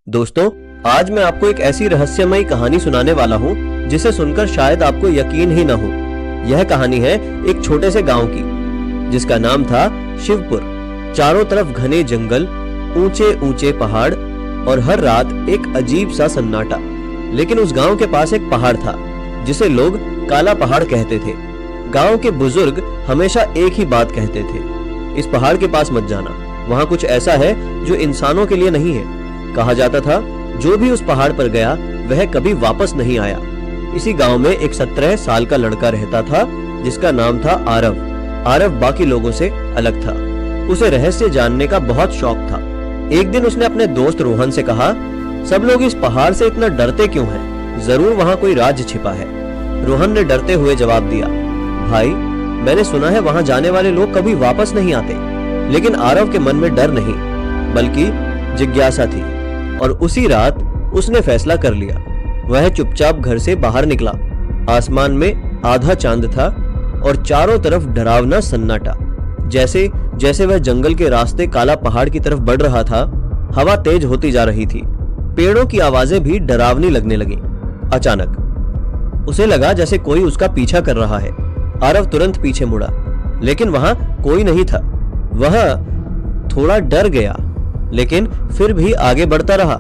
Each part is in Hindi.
दोस्तों, आज मैं आपको एक ऐसी रहस्यमयी कहानी सुनाने वाला हूँ जिसे सुनकर शायद आपको यकीन ही न हो। यह कहानी है एक छोटे से गांव की, जिसका नाम था शिवपुर। चारों तरफ घने जंगल, ऊंचे ऊंचे पहाड़ और हर रात एक अजीब सा सन्नाटा। लेकिन उस गांव के पास एक पहाड़ था जिसे लोग काला पहाड़ कहते थे। गांव के बुजुर्ग हमेशा एक ही बात कहते थे, इस पहाड़ के पास मत जाना, वहां कुछ ऐसा है जो इंसानों के लिए नहीं है। कहा जाता था जो भी उस पहाड़ पर गया वह कभी वापस नहीं आया। इसी गांव में एक 17 साल का लड़का रहता था जिसका नाम था आरव। आरव बाकी लोगों से अलग था, उसे रहस्य जानने का बहुत शौक था। एक दिन उसने अपने दोस्त रोहन से कहा, सब लोग इस पहाड़ से इतना डरते क्यों हैं? जरूर वहां कोई राज छिपा है। रोहन ने डरते हुए जवाब दिया, भाई मैंने सुना है वहां जाने वाले लोग कभी वापस नहीं आते। लेकिन आरव के मन में डर नहीं बल्कि जिज्ञासा थी और उसी रात उसने फैसला कर लिया। वह चुपचाप घर से बाहर निकला। आसमान में आधा चांद था और चारों तरफ डरावना सन्नाटा। जैसे जैसे वह जंगल के रास्ते काला पहाड़ की तरफ बढ़ रहा था, हवा तेज होती जा रही थी। पेड़ों की आवाजें भी डरावनी लगने लगी। अचानक उसे लगा जैसे कोई उसका पीछा कर रहा है। आरव तुरंत पीछे मुड़ा, लेकिन वहां कोई नहीं था। वह थोड़ा डर गया, लेकिन फिर भी आगे बढ़ता रहा।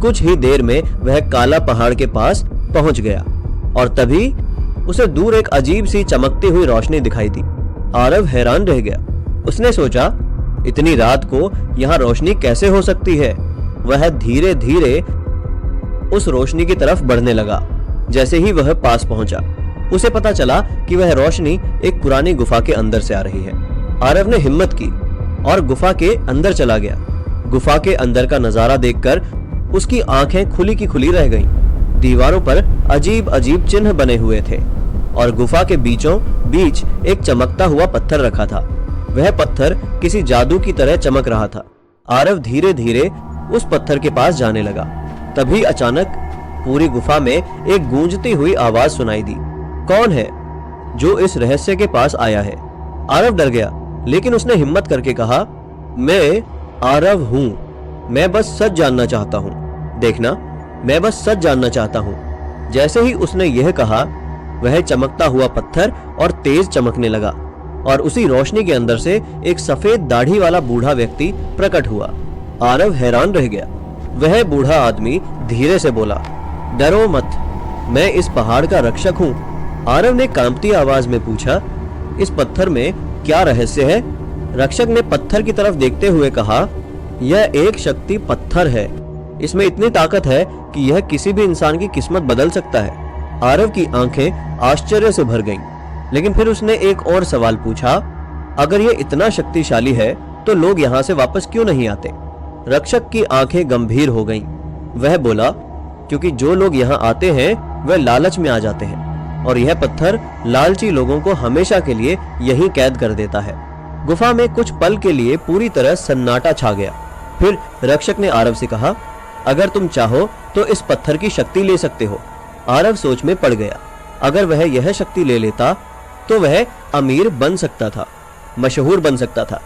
कुछ ही देर में वह काला पहाड़ के पास पहुंच गया और तभी उसे दूर एक अजीब सी चमकती हुई रोशनी दिखाई दी। आरव हैरान रह गया। उसने सोचा, इतनी रात को यहाँ रोशनी कैसे हो सकती है? वह धीरे धीरे उस रोशनी की तरफ बढ़ने लगा। जैसे ही वह पास पहुंचा, उसे पता चला कि वह रोशनी एक पुरानी गुफा के अंदर से आ रही है। आरव ने हिम्मत की और गुफा के अंदर चला गया। गुफा के अंदर का नजारा देखकर उसकी आंखें खुली की खुली रह गईं। दीवारों पर अजीब अजीब चिन्ह बने हुए थे और गुफा के बीचों बीच एक चमकता हुआ पत्थर रखा था। वह पत्थर किसी जादू की तरह चमक रहा था। आरव धीरे धीरे उस पत्थर के पास जाने लगा। तभी अचानक पूरी गुफा में एक गूंजती हुई आवाज सुनाई दी। कौन है जो इस रहस्य के पास आया है? आरव डर गया, लेकिन उसने हिम्मत करके कहा, मैं आरव हूँ, मैं बस सच जानना चाहता हूँ। देखना, मैं बस सच जानना चाहता हूँ। जैसे ही उसने यह कहा, वह चमकता हुआ पत्थर और तेज चमकने लगा और उसी रोशनी के अंदर से एक सफेद दाढ़ी वाला बूढ़ा व्यक्ति प्रकट हुआ। आरव हैरान रह गया। वह बूढ़ा आदमी धीरे से बोला, डरो मत, मैं इस पहाड़ का रक्षक हूँ। आरव ने कांपती आवाज में पूछा, इस पत्थर में क्या रहस्य है? रक्षक ने पत्थर की तरफ देखते हुए कहा, यह एक शक्ति पत्थर है। इसमें इतनी ताकत है कि यह किसी भी इंसान की किस्मत बदल सकता है। आरव की आंखें आश्चर्य से भर गईं, लेकिन फिर उसने एक और सवाल पूछा, अगर यह इतना शक्तिशाली है तो लोग यहाँ से वापस क्यों नहीं आते? रक्षक की आंखें गंभीर हो गईं। वह बोला, क्योंकि जो लोग यहाँ आते हैं वह लालच में आ जाते हैं और यह पत्थर लालची लोगों को हमेशा के लिए यहीं कैद कर देता है। गुफा में कुछ पल के लिए पूरी तरह सन्नाटा छा गया। फिर रक्षक ने आरव से कहा, अगर तुम चाहो तो इस पत्थर की शक्ति ले सकते हो। आरव सोच में पड़ गया। अगर वह यह शक्ति ले लेता तो वह अमीर बन सकता था, मशहूर बन सकता था,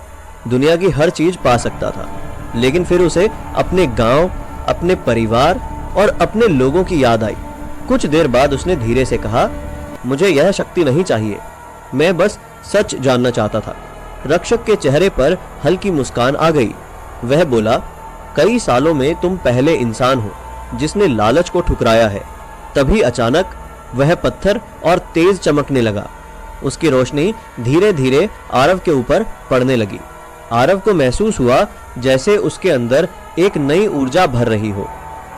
दुनिया की हर चीज पा सकता था। लेकिन फिर उसे अपने गांव, अपने परिवार और अपने लोगों की याद आई। कुछ देर बाद उसने धीरे से कहा, मुझे यह शक्ति नहीं चाहिए, मैं बस सच जानना चाहता था। रक्षक के चेहरे पर हल्की मुस्कान आ गई। वह बोला, कई सालों में तुम पहले इंसान हो जिसने लालच को ठुकराया है। तभी अचानक वह पत्थर और तेज चमकने लगा। उसकी रोशनी धीरे धीरे आरव के ऊपर पड़ने लगी। आरव को महसूस हुआ जैसे उसके अंदर एक नई ऊर्जा भर रही हो।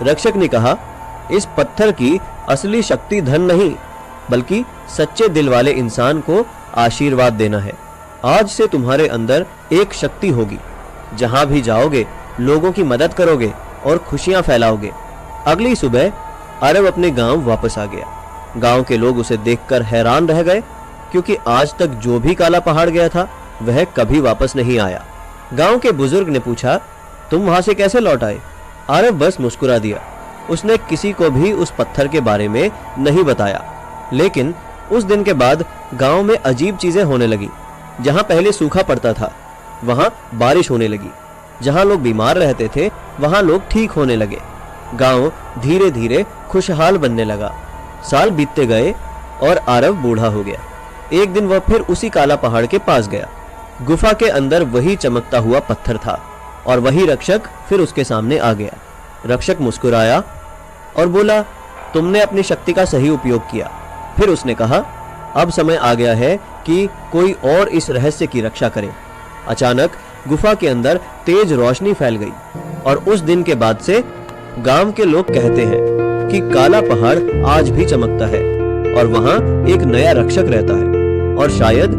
रक्षक ने कहा, इस पत्थर की असली शक्ति धन नहीं बल्कि सच्चे दिल वाले इंसान को आशीर्वाद देना है। आज से तुम्हारे अंदर एक शक्ति होगी। जहां भी जाओगे लोगों की मदद करोगे और खुशियां फैलाओगे। अगली सुबह आरव अपने गांव वापस आ गया। गांव के लोग उसे देखकर हैरान रह गए, क्योंकि आज तक जो भी काला पहाड़ गया था वह कभी वापस नहीं आया। गांव के बुजुर्ग ने पूछा, तुम वहां से कैसे लौट आए? आरव बस मुस्कुरा दिया। उसने किसी को भी उस पत्थर के बारे में नहीं बताया। लेकिन उस दिन के बाद गांव में अजीब चीजें होने लगी। जहां पहले सूखा पड़ता था वहां बारिश होने लगी। जहां लोग बीमार रहते थे वहां लोग ठीक होने लगे। गांव धीरे धीरे खुशहाल बनने लगा। साल बीतते गए और आरव बूढ़ा हो गया। एक दिन वह फिर उसी काला पहाड़ के पास गया। गुफा के अंदर वही चमकता हुआ पत्थर था और वही रक्षक फिर उसके सामने आ गया। रक्षक मुस्कुराया और बोला, तुमने अपनी शक्ति का सही उपयोग किया। फिर उसने कहा, अब समय आ गया है कि कोई और इस रहस्य की रक्षा करे। अचानक गुफा के अंदर तेज रोशनी फैल गई और उस दिन के बाद से गांव के लोग कहते हैं कि काला पहाड़ आज भी चमकता है और वहां एक नया रक्षक रहता है और शायद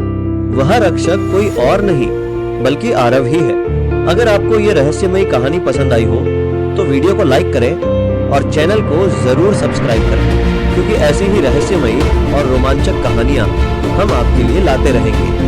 वह रक्षक कोई और नहीं बल्कि आरव ही है। अगर आपको यह रहस्यमयी कहानी पसंद आई हो तो वीडियो को लाइक करें और चैनल को जरूर सब्सक्राइब करें, क्योंकि ऐसी ही रहस्यमयी और रोमांचक कहानियां हम आपके लिए लाते रहेंगे।